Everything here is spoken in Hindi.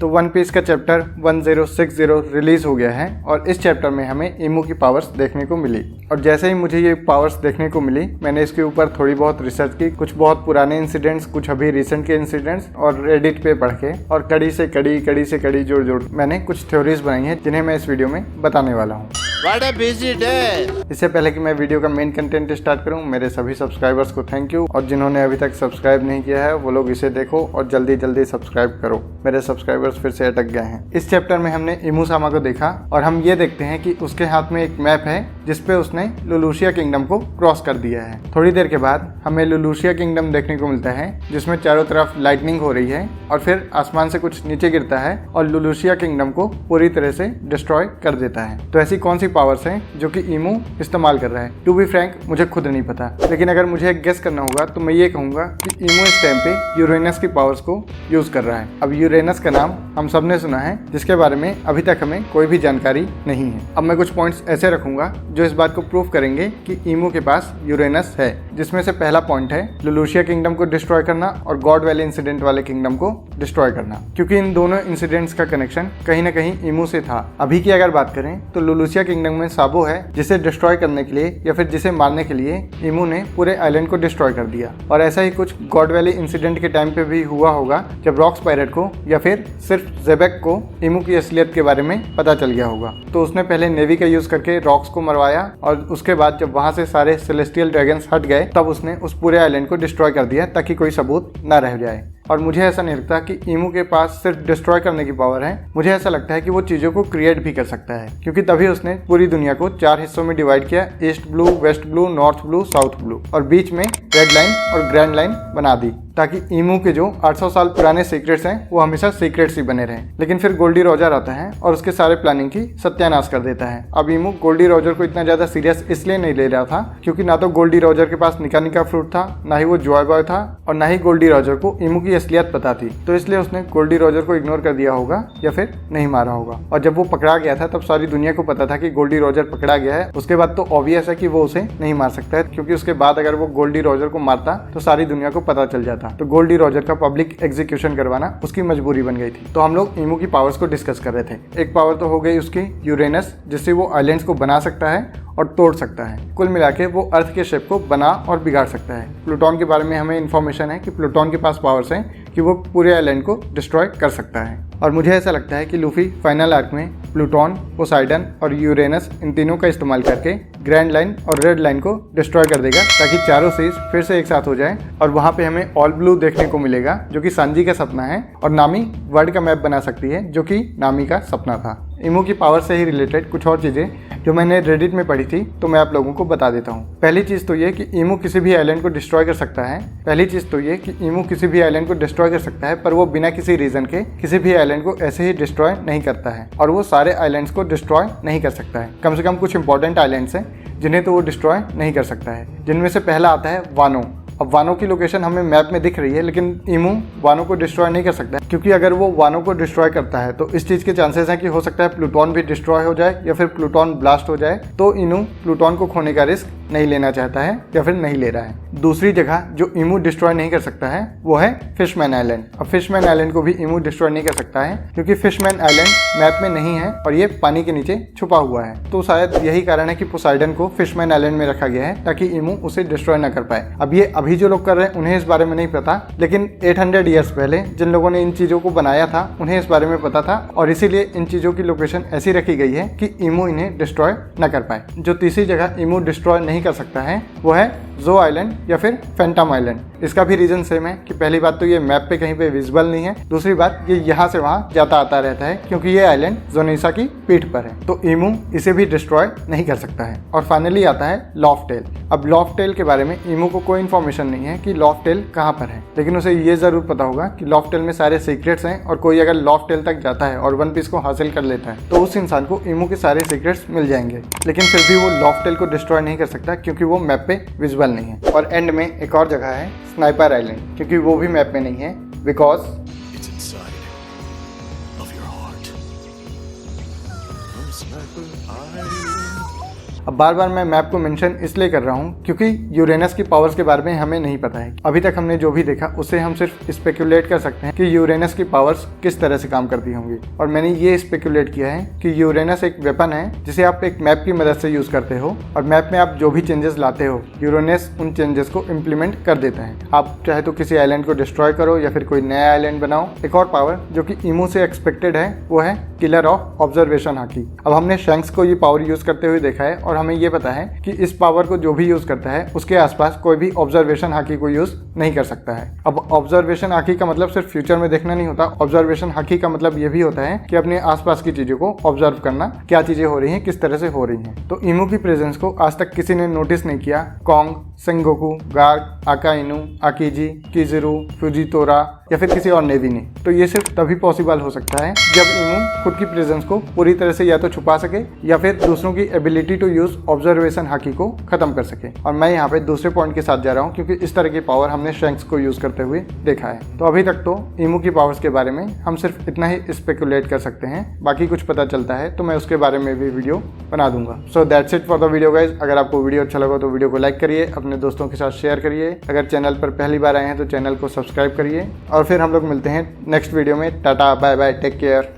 तो वन पीस का चैप्टर 1060 रिलीज हो गया है और इस चैप्टर में हमें इमू की पावर्स देखने को मिली। और जैसे ही मुझे ये पावर्स देखने को मिली मैंने इसके ऊपर थोड़ी बहुत रिसर्च की, कुछ बहुत पुराने इंसिडेंट्स, कुछ अभी रिसेंट के इंसिडेंट्स और रेडिट पे पढ़ के और कड़ी से कड़ी जोड़ मैंने कुछ थ्योरीज बनाई हैं जिन्हें मैं इस वीडियो में बताने वाला हूँ। What a busy day! इससे पहले कि मैं वीडियो का मेन कंटेंट स्टार्ट करूं, मेरे सभी सब्सक्राइबर्स को थैंक यू और जिन्होंने अभी तक सब्सक्राइब नहीं किया है वो लोग इसे देखो और जल्दी सब्सक्राइब करो। मेरे सब्सक्राइबर्स फिर से अटक गए हैं। इस चैप्टर में हमने इमू-सामा को देखा और हम ये देखते हैं कि उसके हाथ में एक मैप है जिसपे उसने लुलुशिया किंगडम को क्रॉस कर दिया है। थोड़ी देर के बाद हमें लुलुशिया किंगडम देखने को मिलता है जिसमें चारों तरफ लाइटनिंग हो रही है और फिर आसमान से कुछ नीचे गिरता है और लुलुशिया किंगडम को पूरी तरह से डिस्ट्रॉय कर देता है। तो ऐसी कौन सी पावर्स हैं जो कि इमू इस्तेमाल कर रहा है? टू बी फ्रैंक मुझे खुद नहीं पता, लेकिन अगर मुझे एक गेस करना होगा तो मैं ये कहूंगा कि इमू इस टाइम पे यूरेनस की पावर्स को यूज कर रहा है। अब यूरेनस का नाम हम सब ने सुना है जिसके बारे में अभी तक हमें कोई भी जानकारी नहीं है। अब मैं कुछ पॉइंट्स ऐसे रखूंगा जो इस बात को प्रूव करेंगे कि इमू के पास यूरेनस है, जिसमें से पहला पॉइंट है लुलुशिया किंगडम को डिस्ट्रॉय करना और गॉड वैली इंसिडेंट वाले किंगडम को डिस्ट्रॉय करना, क्योंकि इन दोनों इंसिडेंट्स का कनेक्शन कहीं ना कहीं इमू से था। अभी की अगर बात करें तो लुलुशिया किंगडम में साबो है जिसे डिस्ट्रॉय करने के लिए या फिर जिसे मारने के लिए इमू ने पूरे आइलैंड को डिस्ट्रॉय कर दिया। और ऐसा ही कुछ गॉड वैली इंसिडेंट के टाइम पे भी हुआ होगा जब रॉक्स पायरेट को या फिर सिर्फ जेबेक को इमू की असलियत के बारे में पता चल गया होगा। तो उसने पहले नेवी का यूज करके रॉक्स को मरवाया और उसके बाद जब वहां से सारे सेलेस्टियल ड्रैगन्स हट गए तब उसने उस पूरे आइलैंड को डिस्ट्रॉय कर दिया ताकि कोई सबूत ना रह जाए। और मुझे ऐसा नहीं लगता कि इमू के पास सिर्फ डिस्ट्रॉय करने की पावर है, मुझे ऐसा लगता है कि वो चीज़ों को क्रिएट भी कर सकता है, क्योंकि तभी उसने पूरी दुनिया को 4 हिस्सों में डिवाइड किया, east blue, west blue, north blue, south blue, और बीच में रेड लाइन और ग्रैंड लाइन बना दी ताकि इमू के जो 800 साल पुराने सीक्रेट्स हैं वो हमेशा सीक्रेट्स ही बने रहें। लेकिन फिर गोल्डी रॉजर आता है और उसके सारे प्लानिंग की सत्यानाश कर देता है। अब इमू गोल्डी रॉजर को इतना ज़्यादा सीरियस इसलिए नहीं ले रहा था क्योंकि ना तो गोल्डी रॉजर के पास निका फ्रूट था, ना ही वो जॉय बॉय था और ना ही गोल्डी रॉजर को इमू की असलियत पता थी। तो इसलिए उसने गोल्डी रॉजर को इग्नोर कर दिया होगा या फिर नहीं मारा होगा। और जब वो पकड़ा गया था तब सारी दुनिया को पता था कि गोल्डी रॉजर पकड़ा गया है। उसके बाद तो ऑब्वियस है कि वो उसे नहीं मार सकता है, क्योंकि उसके बाद अगर वो गोल्डी रॉजर को मारता तो सारी दुनिया को पता चल जाता। तो गोल्डी रॉजर का पब्लिक एग्जीक्यूशन करवाना उसकी मजबूरी बन गई थी। तो हम लोग इमू की पावर्स को डिस्कस कर रहे थे। एक पावर तो हो गई उसकी यूरेनस, जिससे वो आइलैंड्स को बना सकता है और तोड़ सकता है। कुल मिला के वो अर्थ के शेप को बना और बिगाड़ सकता है। प्लूटोन के बारे में हमें इन्फॉर्मेशन है कि प्लूटोन के पास पावर्स हैं कि वो पूरे आइलैंड को डिस्ट्रॉय कर सकता है। और मुझे ऐसा लगता है कि लूफी फाइनल आर्क में प्लूटोन, पोसाइडन और यूरेनस इन तीनों का इस्तेमाल करके ग्रैंड लाइन और रेड लाइन को डिस्ट्रॉय कर देगा ताकि चारों सीज फिर से एक साथ हो जाए और वहाँ पे हमें ऑल ब्लू देखने को मिलेगा जो कि सांजी का सपना है, और नामी वर्ल्ड का मैप बना सकती है जो कि नामी का सपना था। इमू की पावर से ही रिलेटेड कुछ और चीज़ें जो मैंने रेडिट में पढ़ी थी तो मैं आप लोगों को बता देता हूँ। पहली चीज़ तो ये कि इमू किसी भी आइलैंड को डिस्ट्रॉय कर सकता है। पर वो बिना किसी रीज़न के किसी भी आइलैंड को ऐसे ही डिस्ट्रॉय नहीं करता है और वो सारे आइलैंड्स को डिस्ट्रॉय नहीं कर सकता है। कम से कम कुछ इंपॉर्टेंट आइलैंड्स हैं जिन्हें तो वो डिस्ट्रॉय नहीं कर सकता है, जिनमें से पहला आता है वानो। अब वानो की लोकेशन हमें मैप में दिख रही है, लेकिन इमू वानो को डिस्ट्रॉय नहीं कर सकता है, क्योंकि अगर वो वानो को डिस्ट्रॉय करता है तो इस चीज़ के चांसेस हैं कि हो सकता है प्लूटोन भी डिस्ट्रॉय हो जाए या फिर प्लूटोन ब्लास्ट हो जाए। तो इमू प्लूटोन को खोने का रिस्क नहीं लेना चाहता है या फिर नहीं ले रहा है। दूसरी जगह जो इमू डिस्ट्रॉय नहीं कर सकता है वो है फिशमैन आइलैंड। अब फिशमैन आइलैंड को भी इमू डिस्ट्रॉय नहीं कर सकता है क्योंकि फिशमैन आइलैंड मैप में नहीं है और ये पानी के नीचे छुपा हुआ है। तो शायद यही कारण है कि पोसाइडन को फिशमैन आइलैंड में रखा गया है ताकि इमू उसे डिस्ट्रॉय ना कर पाए। अब ये अभी जो लोग कर रहे हैं उन्हें इस बारे में नहीं पता, लेकिन 800 ईयर्स पहले जिन लोगों ने इन चीज़ों को बनाया था उन्हें इस बारे में पता था और इसीलिए इन चीज़ों की लोकेशन ऐसी रखी गई है कि इमू इन्हें डिस्ट्रॉय न कर पाए। जो तीसरी जगह इमू डिस्ट्रॉय नहीं कर सकता है वो है जो आइलैंड या फिर फैंटम आइलैंड। इसका भी रीजन सेम है कि पहली बात तो ये मैप पे कहीं पे विजिबल नहीं है, दूसरी बात ये यहाँ से वहाँ जाता आता रहता है क्योंकि ये आइलैंड जोनीसा की पीठ पर है, तो इमू इसे भी डिस्ट्रॉय नहीं कर सकता है। और फाइनली आता है लॉफ्टेल। अब लॉफ्टेल के बारे में इमू को कोई इन्फॉर्मेशन नहीं है कि लॉफ्टेल कहाँ पर है, लेकिन उसे ये जरूर पता होगा कि लॉफ्टेल में सारे सीक्रेट्स हैं और कोई अगर लॉफ्टेल तक जाता है और वन पीस को हासिल कर लेता है तो उस इंसान को इमू के सारे सीक्रेट्स मिल जाएंगे। लेकिन फिर भी वो लॉफ्टेल को डिस्ट्रॉय नहीं कर सकता क्योंकि वो मैप पे विजिबल नहीं है। और एंड में एक और जगह है स्नाइपर आइलैंड, क्योंकि वो भी मैप में नहीं है बिकॉज अब बार बार मैं मैप को मेंशन इसलिए कर रहा हूँ क्योंकि यूरेनस की पावर्स के बारे में हमें नहीं पता है। अभी तक हमने जो भी देखा उससे हम सिर्फ स्पेकुलेट कर सकते हैं कि यूरेनस की पावर्स किस तरह से काम करती होंगी। और मैंने ये स्पेकुलेट किया है कि यूरेनस एक वेपन है जिसे आप एक मैप की मदद से यूज करते हो, और मैप में आप जो भी चेंजेस लाते हो यूरेनस उन चेंजेस को इम्प्लीमेंट कर देता है। आप चाहे तो किसी आइलैंड को डिस्ट्रॉय करो या फिर कोई नया आइलैंड बनाओ। एक और पावर जो कि ईमू से एक्सपेक्टेड है वो है किलर ऑफ ऑब्जर्वेशन हाकी। अब हमने शैंक्स को ये पावर यूज करते हुए देखा है और हमें ये पता है कि इस पावर को जो भी यूज करता है उसके आसपास कोई भी ऑब्जर्वेशन हाकी को यूज नहीं कर सकता है। अब ऑब्जर्वेशन हाकी का मतलब सिर्फ फ्यूचर में देखना नहीं होता। ऑब्जर्वेशन हाकी का मतलब ये भी होता है कि अपने आसपास की चीजों को ऑब्जर्व करना, क्या चीजें हो रही हैं, किस तरह से हो रही हैं। तो ईमू की प्रेजेंस को आज तक किसी ने नोटिस नहीं किया। कॉन्ग, सेंगोकू, गार्ग, आकाइनू, आकीजी, किजुरु, फुजितोरा या फिर किसी और नेवी ने। तो ये सिर्फ तभी पॉसिबल हो सकता है जब ईमू खुद की प्रेजेंस को पूरी तरह से या तो छुपा सके या फिर दूसरों की एबिलिटी टू यूज ऑब्जर्वेशन हाकी को खत्म कर सके। और मैं यहाँ पे दूसरे पॉइंट के साथ जा रहा हूँ क्योंकि इस तरह की पावर हमने शैंक्स को यूज करते हुए देखा है। तो अभी तक तो ईमू की पावर्स के बारे में हम सिर्फ इतना ही स्पेकुलेट कर सकते हैं, बाकी कुछ पता चलता है तो मैं उसके बारे में भी वीडियो बना दूंगा। So that's it for the video guys. अगर आपको वीडियो अच्छा लगा तो वीडियो को लाइक करिए, अपने दोस्तों के साथ शेयर करिए। अगर चैनल पर पहली बार आए हैं तो चैनल को सब्सक्राइब करिए और फिर हम लोग मिलते हैं नेक्स्ट वीडियो में। Tata, bye bye, take care.